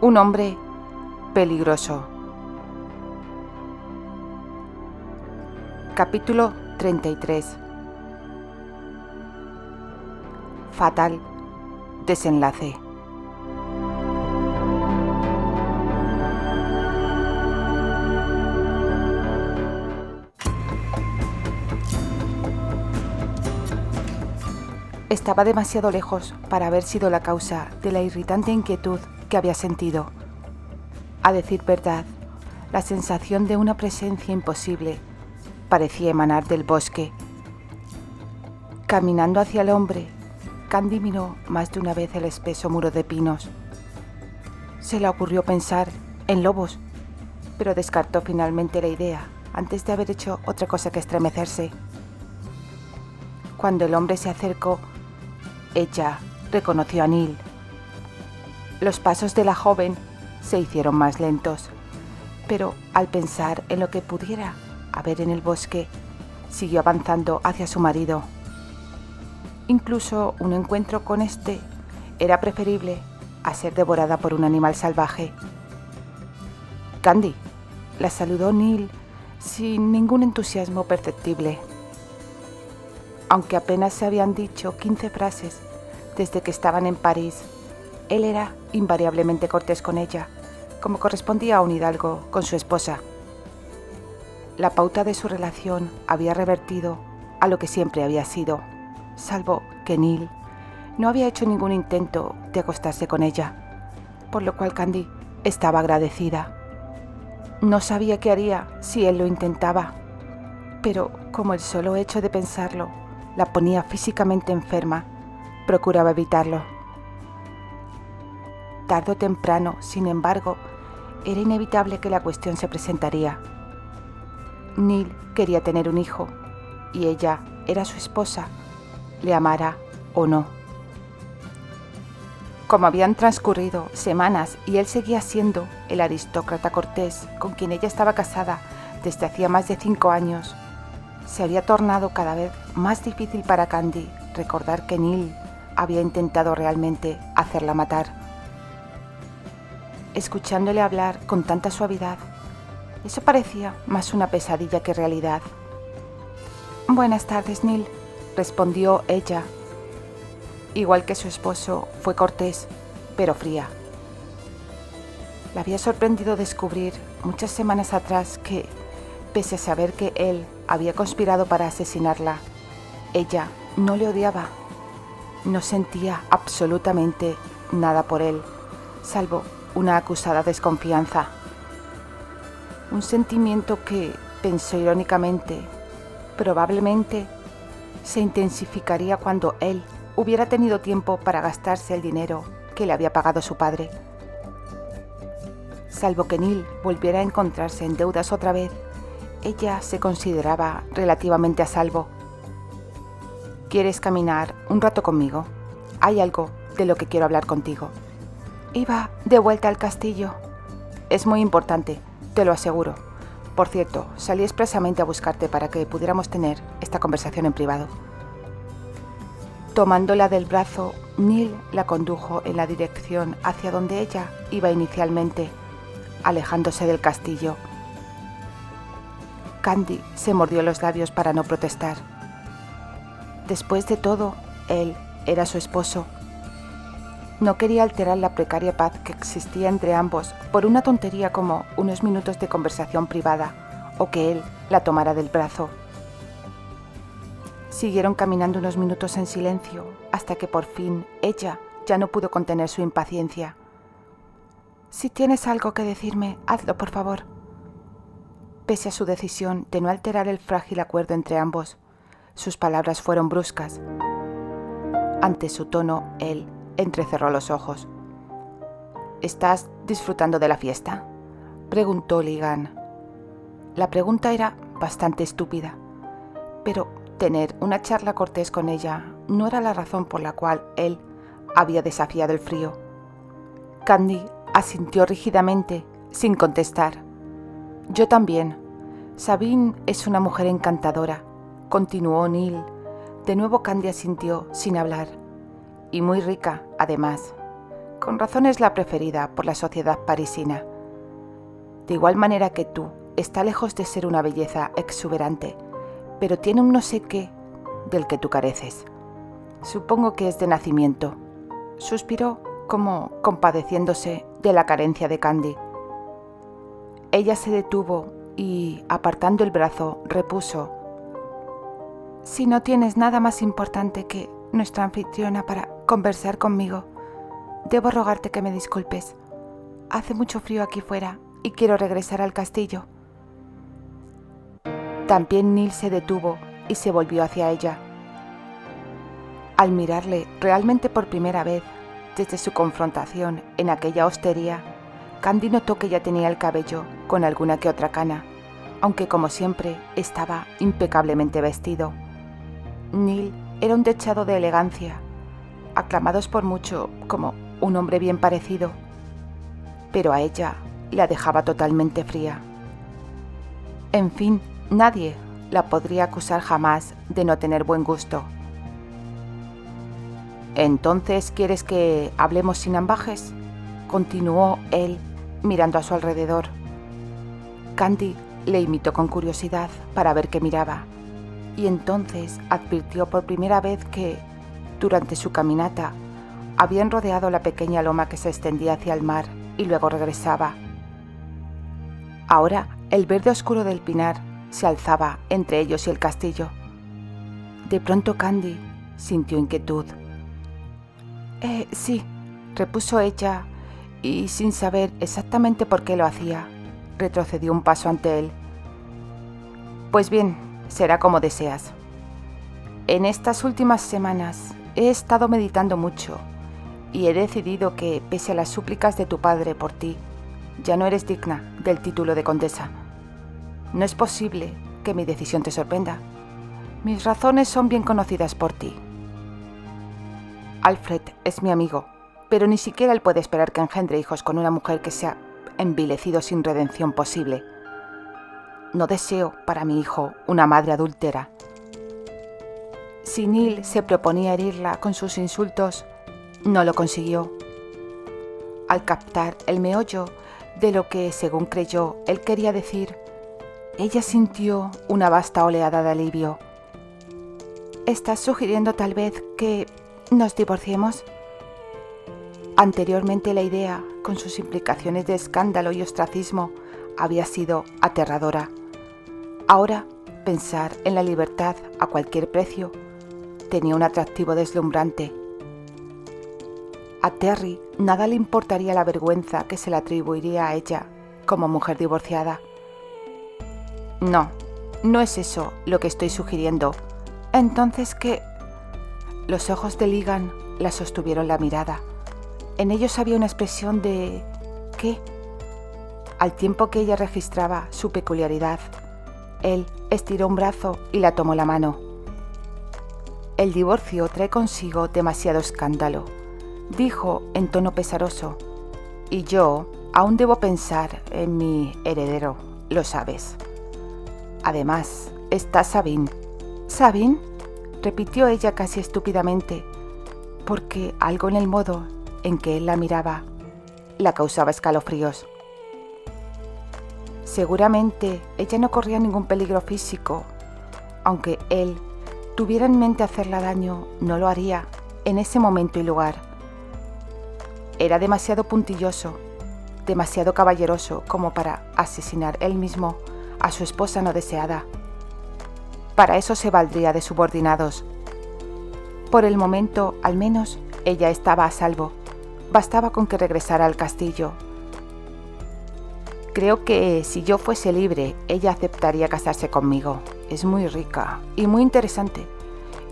Un hombre peligroso. Capítulo 33. Fatal desenlace. Estaba demasiado lejos para haber sido la causa de la irritante inquietud que había sentido. A decir verdad, la sensación de una presencia imposible parecía emanar del bosque. Caminando hacia el hombre, Candy miró más de una vez el espeso muro de pinos. Se le ocurrió pensar en lobos, pero descartó finalmente la idea antes de haber hecho otra cosa que estremecerse. Cuando el hombre se acercó, ella reconoció a Neil. Los pasos de la joven se hicieron más lentos, pero al pensar en lo que pudiera haber en el bosque, siguió avanzando hacia su marido. Incluso un encuentro con este era preferible a ser devorada por un animal salvaje. Candy, la saludó Neil sin ningún entusiasmo perceptible. Aunque apenas se habían dicho 15 frases desde que estaban en París, él era invariablemente cortés con ella, como correspondía a un hidalgo con su esposa. La pauta de su relación había revertido a lo que siempre había sido, salvo que Neil no había hecho ningún intento de acostarse con ella, por lo cual Candy estaba agradecida. No sabía qué haría si él lo intentaba, pero como el solo hecho de pensarlo la ponía físicamente enferma, procuraba evitarlo. Tarde o temprano, sin embargo, era inevitable que la cuestión se presentaría. Neil quería tener un hijo, y ella era su esposa, le amara o no. Como habían transcurrido semanas y él seguía siendo el aristócrata cortés con quien ella estaba casada desde hacía más de 5 años, se había tornado cada vez más difícil para Candy recordar que Neil había intentado realmente hacerla matar. Escuchándole hablar con tanta suavidad, eso parecía más una pesadilla que realidad. «Buenas tardes, Neil», respondió ella. Igual que su esposo, fue cortés, pero fría. La había sorprendido descubrir muchas semanas atrás que, pese a saber que él había conspirado para asesinarla, ella no le odiaba. No sentía absolutamente nada por él, salvo una acusada desconfianza. Un sentimiento que, pensó irónicamente, probablemente se intensificaría cuando él hubiera tenido tiempo para gastarse el dinero que le había pagado su padre. Salvo que Neil volviera a encontrarse en deudas otra vez, ella se consideraba relativamente a salvo. ¿Quieres caminar un rato conmigo? Hay algo de lo que quiero hablar contigo. Iba de vuelta al castillo. Es muy importante, te lo aseguro. Por cierto, salí expresamente a buscarte para que pudiéramos tener esta conversación en privado. Tomándola del brazo, Neil la condujo en la dirección hacia donde ella iba inicialmente, alejándose del castillo. Candy se mordió los labios para no protestar. Después de todo, él era su esposo. No quería alterar la precaria paz que existía entre ambos por una tontería como unos minutos de conversación privada o que él la tomara del brazo. Siguieron caminando unos minutos en silencio hasta que por fin ella ya no pudo contener su impaciencia. «Si tienes algo que decirme, hazlo, por favor». Pese a su decisión de no alterar el frágil acuerdo entre ambos, sus palabras fueron bruscas. Ante su tono, él entrecerró los ojos. «¿Estás disfrutando de la fiesta?», preguntó Ligan. La pregunta era bastante estúpida, pero tener una charla cortés con ella no era la razón por la cual él había desafiado el frío. Candy asintió rígidamente, sin contestar. «Yo también. Sabine es una mujer encantadora», continuó Neil. De nuevo Candy asintió sin hablar. «Y muy rica, además. Con razón es la preferida por la sociedad parisina. De igual manera que tú, está lejos de ser una belleza exuberante, pero tiene un no sé qué del que tú careces. Supongo que es de nacimiento. Suspiró como compadeciéndose de la carencia de Candy. Ella se detuvo y, apartando el brazo, repuso: si no tienes nada más importante que nuestra anfitriona para conversar conmigo, debo rogarte que me disculpes. Hace mucho frío aquí fuera y quiero regresar al castillo. También Neil se detuvo y se volvió hacia ella. Al mirarle realmente por primera vez, desde su confrontación en aquella hostería, Candy notó que ya tenía el cabello con alguna que otra cana, aunque como siempre estaba impecablemente vestido. Neil era un dechado de elegancia, aclamados por mucho como un hombre bien parecido, pero a ella la dejaba totalmente fría. En fin, nadie la podría acusar jamás de no tener buen gusto. «¿Entonces quieres que hablemos sin ambajes?», continuó él, mirando a su alrededor. Candy le imitó con curiosidad para ver qué miraba, y entonces advirtió por primera vez que, durante su caminata, habían rodeado la pequeña loma que se extendía hacia el mar y luego regresaba. Ahora el verde oscuro del pinar se alzaba entre ellos y el castillo. De pronto Candy sintió inquietud. Sí, repuso ella, y sin saber exactamente por qué lo hacía, retrocedió un paso ante él. Pues bien, será como deseas. En estas últimas semanas he estado meditando mucho y he decidido que, pese a las súplicas de tu padre por ti, ya no eres digna del título de condesa. No es posible que mi decisión te sorprenda. Mis razones son bien conocidas por ti. Alfred es mi amigo, pero ni siquiera él puede esperar que engendre hijos con una mujer que se ha envilecido sin redención posible. No deseo para mi hijo una madre adúltera. Si Neil se proponía herirla con sus insultos, no lo consiguió. Al captar el meollo de lo que, según creyó, él quería decir, ella sintió una vasta oleada de alivio. ¿Estás sugiriendo tal vez que nos divorciemos? Anteriormente la idea, con sus implicaciones de escándalo y ostracismo, había sido aterradora. Ahora, pensar en la libertad a cualquier precio tenía un atractivo deslumbrante. A Terry nada le importaría la vergüenza que se le atribuiría a ella como mujer divorciada. No, no es eso lo que estoy sugiriendo. Entonces, ¿qué? Los ojos de Ligan la sostuvieron la mirada. En ellos había una expresión de ¿qué? Al tiempo que ella registraba su peculiaridad, él estiró un brazo y la tomó la mano. El divorcio trae consigo demasiado escándalo, dijo en tono pesaroso, y yo aún debo pensar en mi heredero, lo sabes. Además, está Sabine. ¿Sabine?, repitió ella casi estúpidamente, porque algo en el modo en que él la miraba la causaba escalofríos. Seguramente ella no corría ningún peligro físico. Aunque él tuviera en mente hacerla daño, no lo haría en ese momento y lugar. Era demasiado puntilloso, demasiado caballeroso como para asesinar él mismo a su esposa no deseada. Para eso se valdría de subordinados. Por el momento, al menos, ella estaba a salvo. Bastaba con que regresara al castillo. Creo que si yo fuese libre, ella aceptaría casarse conmigo. Es muy rica y muy interesante.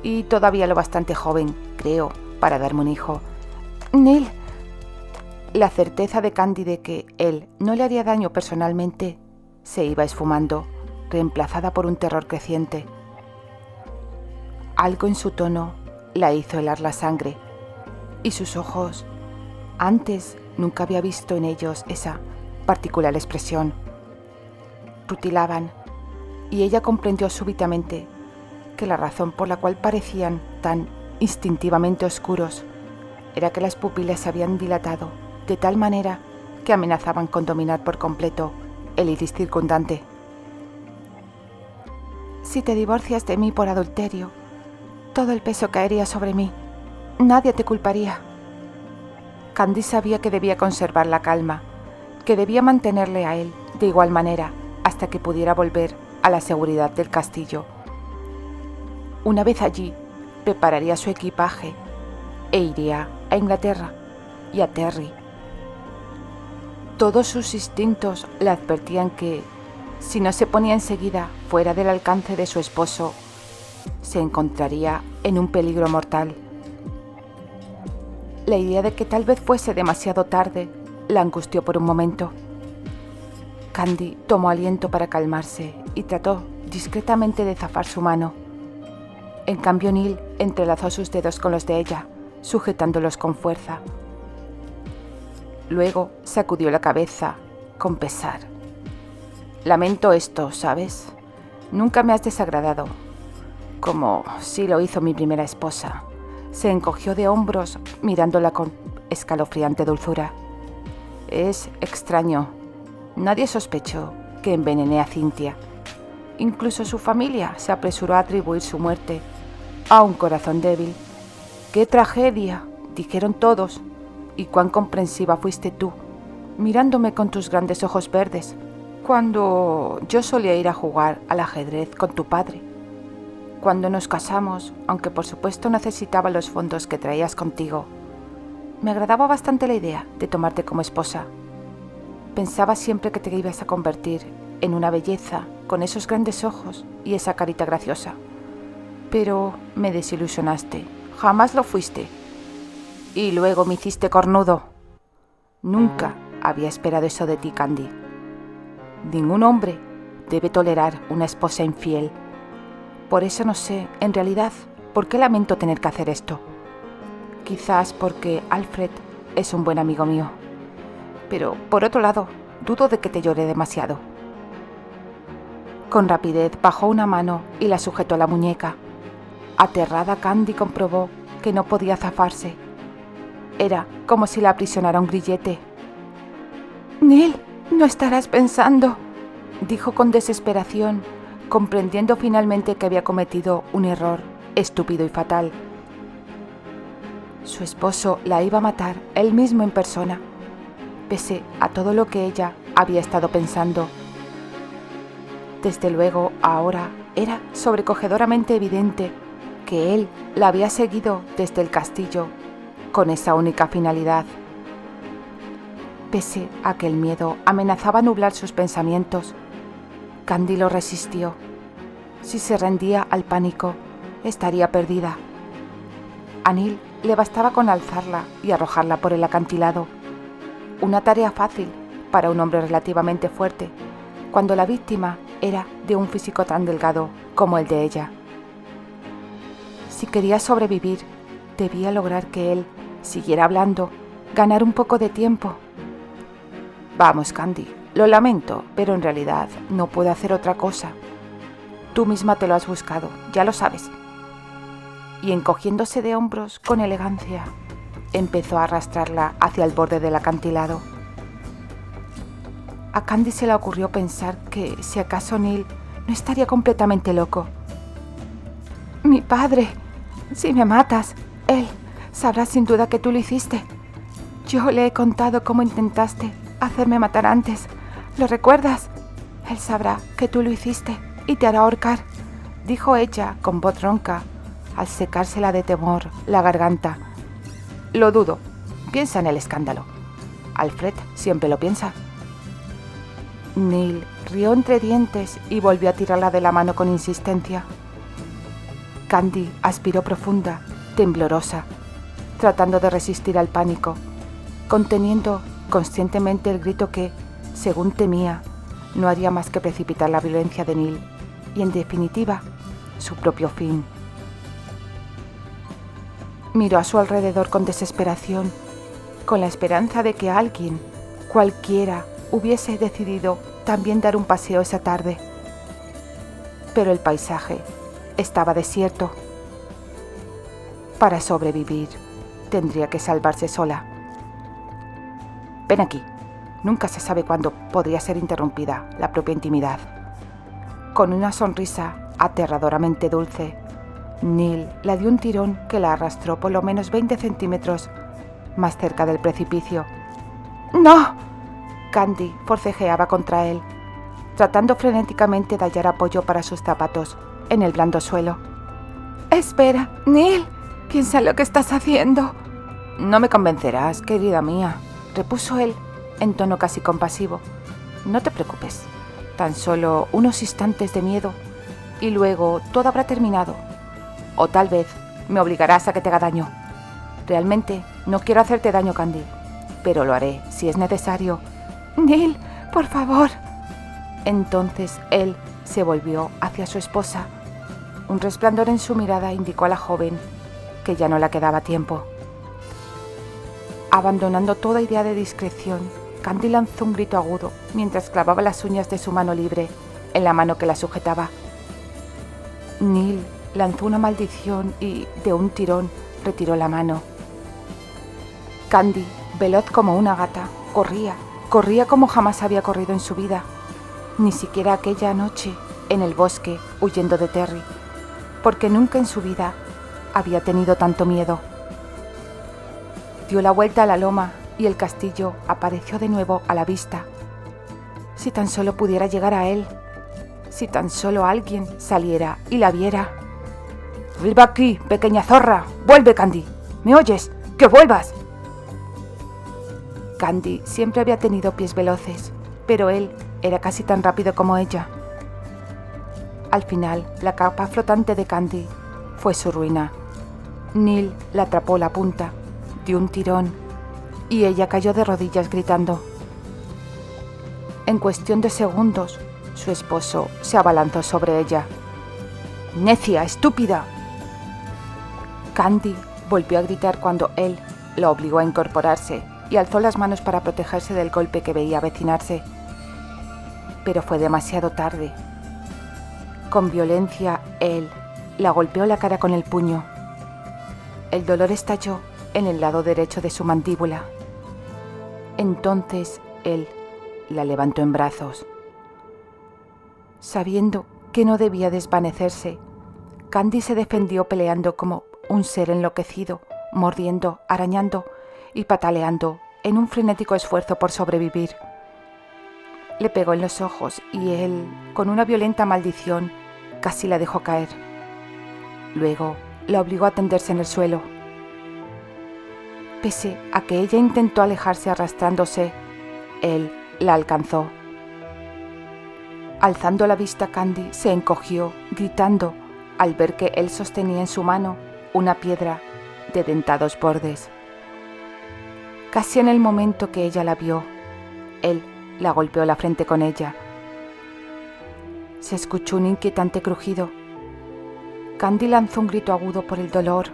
Y todavía lo bastante joven, creo, para darme un hijo. Neil. La certeza de Candy de que él no le haría daño personalmente se iba esfumando, reemplazada por un terror creciente. Algo en su tono la hizo helar la sangre, y sus ojos, antes nunca había visto en ellos esa particular expresión. Rutilaban, y ella comprendió súbitamente que la razón por la cual parecían tan instintivamente oscuros era que las pupilas se habían dilatado de tal manera que amenazaban con dominar por completo el iris circundante. Si te divorcias de mí por adulterio, todo el peso caería sobre mí. Nadie te culparía. Candy sabía que debía conservar la calma, que debía mantenerle a él de igual manera hasta que pudiera volver a la seguridad del castillo. Una vez allí, prepararía su equipaje e iría a Inglaterra y a Terry. Todos sus instintos le advertían que, si no se ponía enseguida fuera del alcance de su esposo, se encontraría en un peligro mortal. La idea de que tal vez fuese demasiado tarde la angustió por un momento. Candy tomó aliento para calmarse y trató discretamente de zafar su mano. En cambio, Neil entrelazó sus dedos con los de ella, sujetándolos con fuerza. Luego sacudió la cabeza con pesar. Lamento esto, ¿sabes? Nunca me has desagradado, como sí lo hizo mi primera esposa. Se encogió de hombros mirándola con escalofriante dulzura. Es extraño. Nadie sospechó que envenené a Cynthia. Incluso su familia se apresuró a atribuir su muerte a un corazón débil. ¡Qué tragedia!, dijeron todos. Y cuán comprensiva fuiste tú, mirándome con tus grandes ojos verdes, cuando yo solía ir a jugar al ajedrez con tu padre. Cuando nos casamos, aunque por supuesto necesitaba los fondos que traías contigo, me agradaba bastante la idea de tomarte como esposa. Pensaba siempre que te ibas a convertir en una belleza con esos grandes ojos y esa carita graciosa. Pero me desilusionaste, jamás lo fuiste. Y luego me hiciste cornudo. Nunca había esperado eso de ti, Candy. Ningún hombre debe tolerar una esposa infiel. Por eso no sé, en realidad, por qué lamento tener que hacer esto. Quizás porque Alfred es un buen amigo mío. Pero, por otro lado, dudo de que te llore demasiado. Con rapidez bajó una mano y la sujetó a la muñeca. Aterrada, Candy comprobó que no podía zafarse. Era como si la aprisionara un grillete. «Neil, no estarás pensando», dijo con desesperación, comprendiendo finalmente que había cometido un error estúpido y fatal. Su esposo la iba a matar él mismo en persona, pese a todo lo que ella había estado pensando. Desde luego, ahora era sobrecogedoramente evidente que él la había seguido desde el castillo con esa única finalidad. Pese a que el miedo amenazaba nublar sus pensamientos, Candy lo resistió. Si se rendía al pánico, estaría perdida. A Neil le bastaba con alzarla y arrojarla por el acantilado. Una tarea fácil para un hombre relativamente fuerte, cuando la víctima era de un físico tan delgado como el de ella. Si quería sobrevivir, debía lograr que él siguiera hablando, ganar un poco de tiempo. Vamos, Candy, lo lamento, pero en realidad no puedo hacer otra cosa. Tú misma te lo has buscado, ya lo sabes. Y encogiéndose de hombros con elegancia, empezó a arrastrarla hacia el borde del acantilado. A Candy se le ocurrió pensar que si acaso Neil no estaría completamente loco. «Mi padre, si me matas, él sabrá sin duda que tú lo hiciste. Yo le he contado cómo intentaste hacerme matar antes. ¿Lo recuerdas? Él sabrá que tú lo hiciste y te hará ahorcar», dijo ella con voz ronca, al secársela de temor la garganta. «Lo dudo. Piensa en el escándalo. Alfred siempre lo piensa». Neil rió entre dientes y volvió a tirarla de la mano con insistencia. Candy aspiró profunda, temblorosa, tratando de resistir al pánico, conteniendo conscientemente el grito que, según temía, no haría más que precipitar la violencia de Neil y, en definitiva, su propio fin. Miró a su alrededor con desesperación, con la esperanza de que alguien, cualquiera, hubiese decidido también dar un paseo esa tarde. Pero el paisaje estaba desierto. Para sobrevivir, tendría que salvarse sola. Ven aquí. Nunca se sabe cuándo podría ser interrumpida la propia intimidad. Con una sonrisa aterradoramente dulce, Neil la dio un tirón que la arrastró por lo menos 20 centímetros más cerca del precipicio. ¡No! Candy forcejeaba contra él, tratando frenéticamente de hallar apoyo para sus zapatos en el blando suelo. «Espera, Neil, piensa en lo que estás haciendo». «No me convencerás, querida mía», repuso él en tono casi compasivo. «No te preocupes, tan solo unos instantes de miedo y luego todo habrá terminado. O tal vez me obligarás a que te haga daño. Realmente no quiero hacerte daño, Candy, pero lo haré si es necesario». «Neil, por favor». Entonces él se volvió hacia su esposa. Un resplandor en su mirada indicó a la joven que ya no le quedaba tiempo. Abandonando toda idea de discreción, Candy lanzó un grito agudo mientras clavaba las uñas de su mano libre en la mano que la sujetaba. Neil lanzó una maldición y, de un tirón, retiró la mano. Candy, veloz como una gata, corría como jamás había corrido en su vida, ni siquiera aquella noche en el bosque huyendo de Terry, porque nunca en su vida había tenido tanto miedo. Dio la vuelta a la loma y el castillo apareció de nuevo a la vista. Si tan solo pudiera llegar a él, si tan solo alguien saliera y la viera. «Vuelve aquí, pequeña zorra, vuelve, Candy, ¿me oyes? ¡Que vuelvas!». Candy siempre había tenido pies veloces, pero él era casi tan rápido como ella. Al final, la capa flotante de Candy fue su ruina. Neil la atrapó la punta, dio un tirón y ella cayó de rodillas gritando. En cuestión de segundos, su esposo se abalanzó sobre ella. «¡Necia, estúpida!». Candy volvió a gritar cuando él la obligó a incorporarse y alzó las manos para protegerse del golpe que veía avecinarse. Pero fue demasiado tarde. Con violencia, él la golpeó la cara con el puño. El dolor estalló en el lado derecho de su mandíbula. Entonces él la levantó en brazos. Sabiendo que no debía desvanecerse, Candy se defendió peleando como un ser enloquecido, mordiendo, arañando y pataleando en un frenético esfuerzo por sobrevivir. Le pegó en los ojos y él, con una violenta maldición, casi la dejó caer. Luego la obligó a tenderse en el suelo. Pese a que ella intentó alejarse arrastrándose, él la alcanzó. Alzando la vista, Candy se encogió, gritando, al ver que él sostenía en su mano una piedra de dentados bordes. Casi en el momento que ella la vio, él la golpeó la frente con ella. Se escuchó un inquietante crujido. Candy lanzó un grito agudo por el dolor,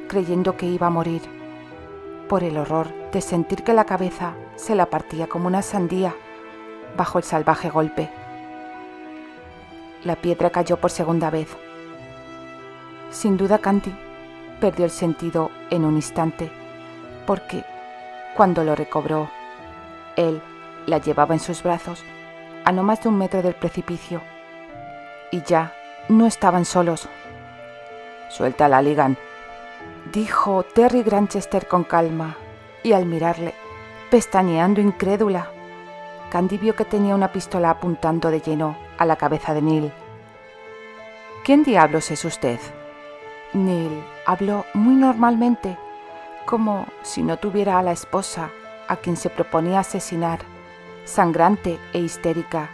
creyendo que iba a morir, por el horror de sentir que la cabeza se la partía como una sandía bajo el salvaje golpe. La piedra cayó por segunda vez. Sin duda, Candy perdió el sentido en un instante, porque cuando lo recobró, él la llevaba en sus brazos a no más de 1 metro del precipicio, y ya no estaban solos. «Suéltala, Ligan», dijo Terry Granchester con calma, y al mirarle, pestañeando incrédula, Candy vio que tenía una pistola apuntando de lleno a la cabeza de Neil. «¿Quién diablos es usted?». Neil habló muy normalmente, como si no tuviera a la esposa a quien se proponía asesinar, sangrante e histérica,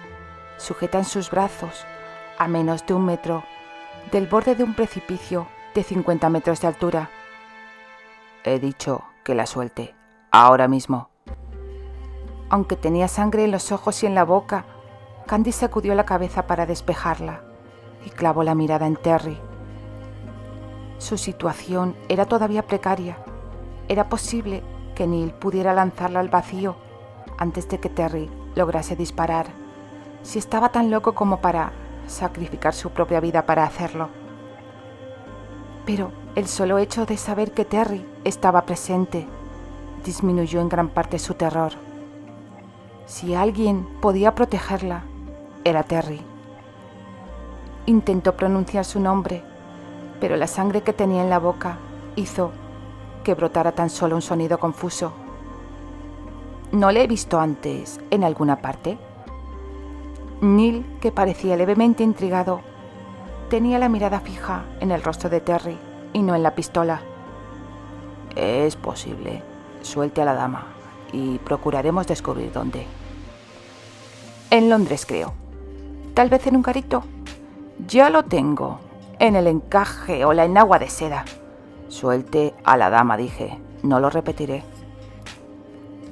sujeta en sus brazos, a menos de 1 metro, del borde de un precipicio de 50 metros de altura. «He dicho que la suelte, ahora mismo». Aunque tenía sangre en los ojos y en la boca, Candy sacudió la cabeza para despejarla y clavó la mirada en Terry. Su situación era todavía precaria. Era posible que Neil pudiera lanzarla al vacío antes de que Terry lograse disparar, si estaba tan loco como para sacrificar su propia vida para hacerlo. Pero el solo hecho de saber que Terry estaba presente disminuyó en gran parte su terror. Si alguien podía protegerla, era Terry. Intentó pronunciar su nombre, pero la sangre que tenía en la boca hizo que brotara tan solo un sonido confuso. ¿No le he visto antes en alguna parte? Neil, que parecía levemente intrigado, tenía la mirada fija en el rostro de Terry y no en la pistola. Es posible. Suelte a la dama y procuraremos descubrir dónde. En Londres, creo. Tal vez en un garito. Ya lo tengo. En el encaje o la enagua de seda. Suelte a la dama, dije. No lo repetiré.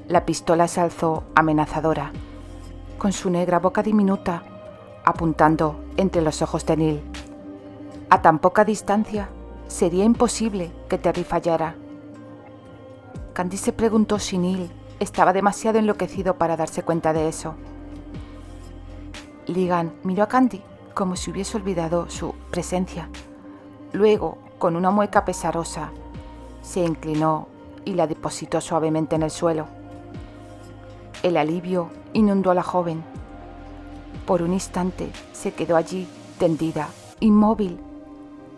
La pistola se alzó amenazadora, con su negra boca diminuta, apuntando entre los ojos de Neil. A tan poca distancia, sería imposible que Terry fallara. Candy se preguntó si Neil estaba demasiado enloquecido para darse cuenta de eso. Ligan miró a Candy como si hubiese olvidado su presencia. Luego, con una mueca pesarosa, se inclinó y la depositó suavemente en el suelo. El alivio inundó a la joven. Por un instante se quedó allí, tendida, inmóvil,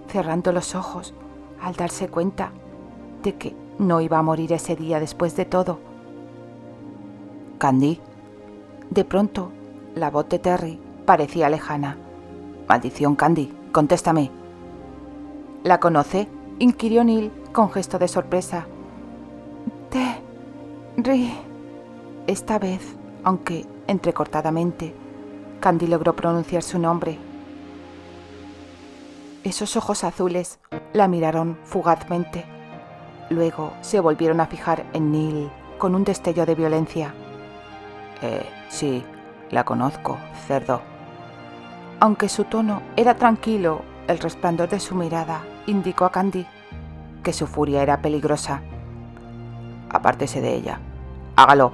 cerrando los ojos al darse cuenta de que no iba a morir ese día después de todo. «Candy». De pronto, la voz de Terry parecía lejana. «Maldición, Candy, contéstame». «¿La conoce?», inquirió Neil con gesto de sorpresa. «Terry». Esta vez, aunque entrecortadamente, Candy logró pronunciar su nombre. Esos ojos azules la miraron fugazmente. Luego se volvieron a fijar en Neil con un destello de violencia. Sí, la conozco, cerdo». Aunque su tono era tranquilo, el resplandor de su mirada indicó a Candy que su furia era peligrosa. «Apártese de ella. Hágalo».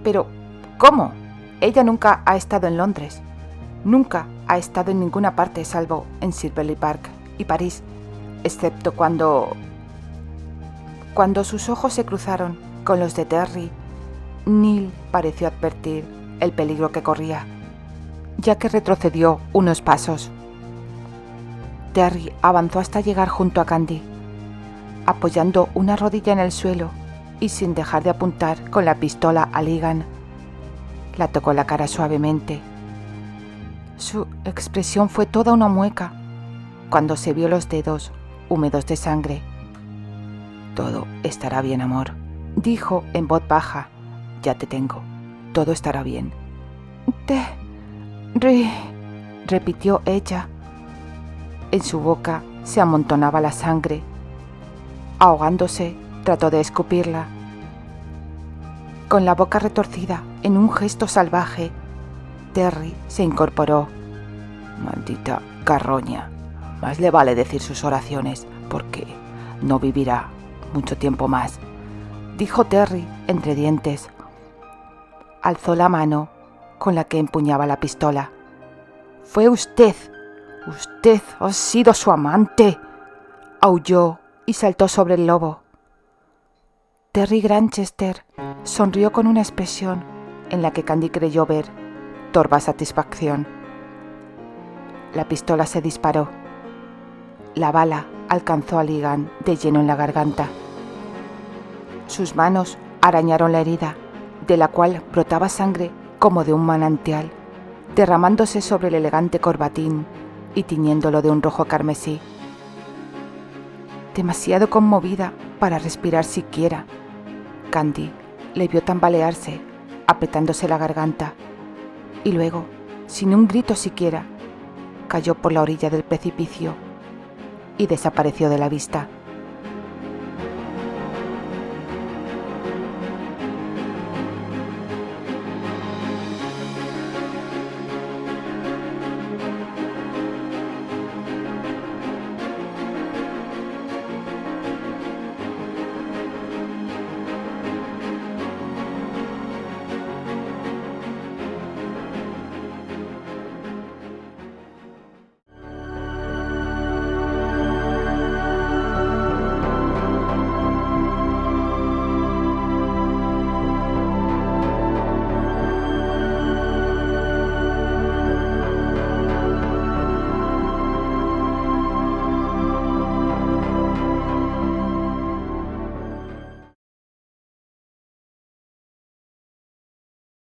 «Pero, ¿cómo? Ella nunca ha estado en Londres. Nunca ha estado en ninguna parte salvo en Silverley Park y París, excepto cuando sus ojos se cruzaron con los de Terry, Neil pareció advertir el peligro que corría, ya que retrocedió unos pasos. Terry avanzó hasta llegar junto a Candy, apoyando una rodilla en el suelo y sin dejar de apuntar con la pistola a Ligan. La tocó la cara suavemente. Su expresión fue toda una mueca cuando se vio los dedos húmedos de sangre. «Todo estará bien, amor», dijo en voz baja. «Ya te tengo. Todo estará bien». «Terry», repitió ella. En su boca se amontonaba la sangre. Ahogándose, trató de escupirla. Con la boca retorcida, en un gesto salvaje, Terry se incorporó. «Maldita carroña. Más le vale decir sus oraciones, porque no vivirá mucho tiempo más», dijo Terry entre dientes. Alzó la mano con la que empuñaba la pistola. «Fue usted. Usted ha sido su amante», aulló y saltó sobre el lobo. Terry Granchester sonrió con una expresión en la que Candy creyó ver torva satisfacción. La pistola se disparó. La bala alcanzó a Ligan de lleno en la garganta. Sus manos arañaron la herida, de la cual brotaba sangre como de un manantial, derramándose sobre el elegante corbatín y tiñéndolo de un rojo carmesí. Demasiado conmovida para respirar siquiera, Candy le vio tambalearse, apretándose la garganta, y luego, sin un grito siquiera, cayó por la orilla del precipicio y desapareció de la vista.